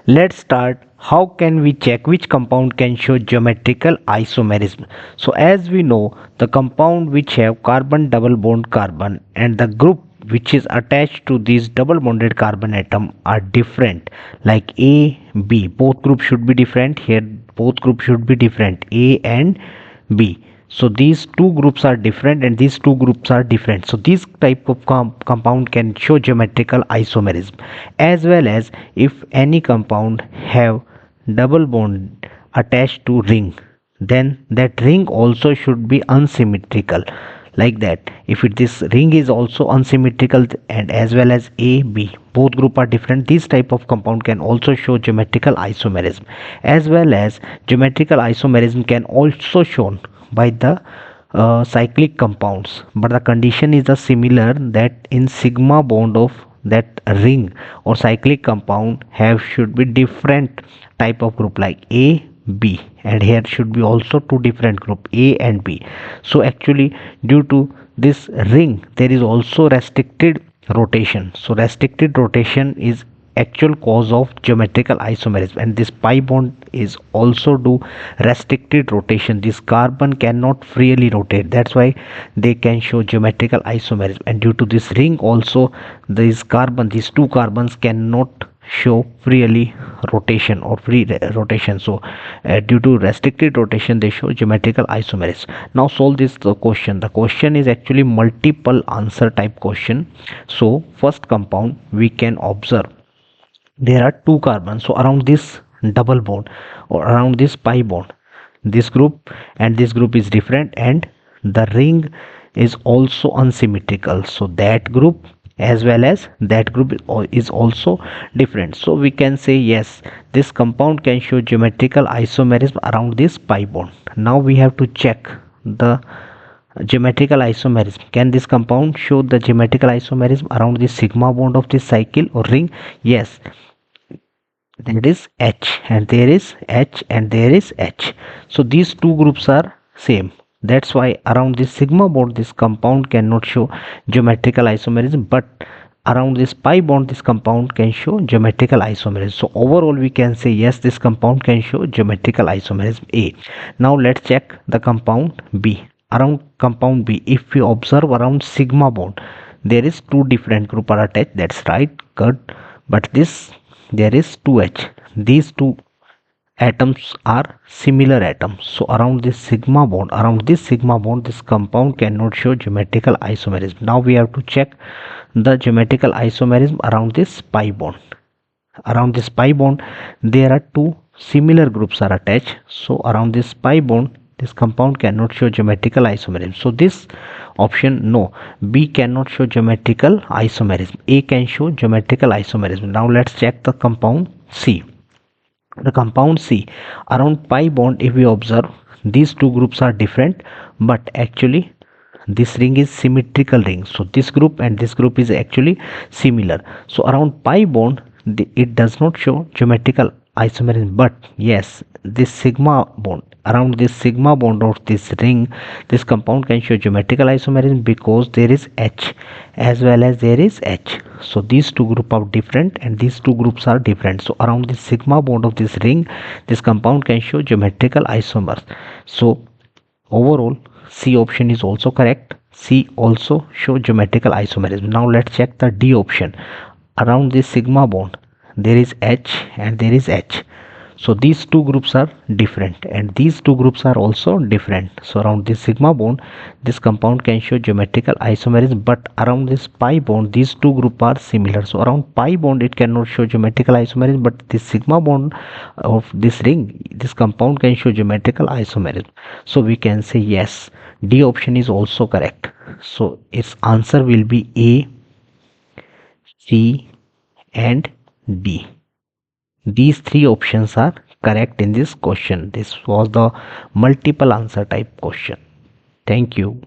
Let's start. How can we check which compound can show geometrical isomerism? So as we know, the compound which have carbon double bond carbon and the group which is attached to these double bonded carbon atom are different, like A, B. Both groups should be different. Here both groups should be different, A and B. So these two groups are different and these two groups are different. So this type of compound can show geometrical isomerism, as well as if any compound have double bond attached to ring, then that ring also should be unsymmetrical, like that. If this ring is also unsymmetrical and as well as A, B, both group are different, this type of compound can also show geometrical isomerism. As well as geometrical isomerism can also shown by the cyclic compounds, but the condition is similar, that in sigma bond of that ring or cyclic compound have should be different type of group, like A, B, and here should be also two different group, A and B. So actually due to this ring there is also restricted rotation. So restricted rotation is actual cause of geometrical isomerism, and this pi bond is also do restricted rotation. This carbon cannot freely rotate, that's why they can show geometrical isomerism. And due to this ring also, these two carbons cannot show freely rotation or free rotation. So due to restricted rotation they show geometrical isomerism. Now solve this question. The question is actually multiple answer type question. So first compound we can observe there are two carbons. So around this double bond or around this pi bond, this group and this group is different, and the ring is also unsymmetrical. So that group as well as that group is also different. So we can say yes, this compound can show geometrical isomerism around this pi bond. Now we have to check the geometrical isomerism. Can this compound show the geometrical isomerism around the sigma bond of this cycle or ring? Yes, there is H and there is H and there is H. So these two groups are same. That's why around this sigma bond this compound cannot show geometrical isomerism, but around this pi bond this compound can show geometrical isomerism. So overall we can say yes, this compound can show geometrical isomerism A. Now let's check the compound B. Around compound B, if we observe around sigma bond, there is two different group are attached, that's right, good. But this there is 2H. These two atoms are similar atoms. So around this sigma bond, this compound cannot show geometrical isomerism. Now we have to check the geometrical isomerism around this pi bond. Around this pi bond there are two similar groups are attached. So around this pi bond this compound cannot show geometrical isomerism. So this option no, B cannot show geometrical isomerism, A can show geometrical isomerism. Now let's check the compound C. The compound C, around pi bond if we observe, these two groups are different, but actually this ring is symmetrical ring. So this group and this group is actually similar. So around pi bond it does not show geometrical isomerism, but yes, this sigma bond, around this sigma bond of this ring, this compound can show geometrical isomerism because there is H as well as there is H. So these two groups are different and these two groups are different. So around this sigma bond of this ring, this compound can show geometrical isomers. So overall C option is also correct. C also show geometrical isomerism. Now let's check the D option. Around this sigma bond there is H and there is H. So these two groups are different and these two groups are also different. So around this sigma bond this compound can show geometrical isomerism, but around this pi bond these two groups are similar. So around pi bond it cannot show geometrical isomerism, but this sigma bond of this ring, this compound can show geometrical isomerism. So we can say yes, D option is also correct. So its answer will be A, C and D. These three options are correct in this question. This was the multiple answer type question. Thank you.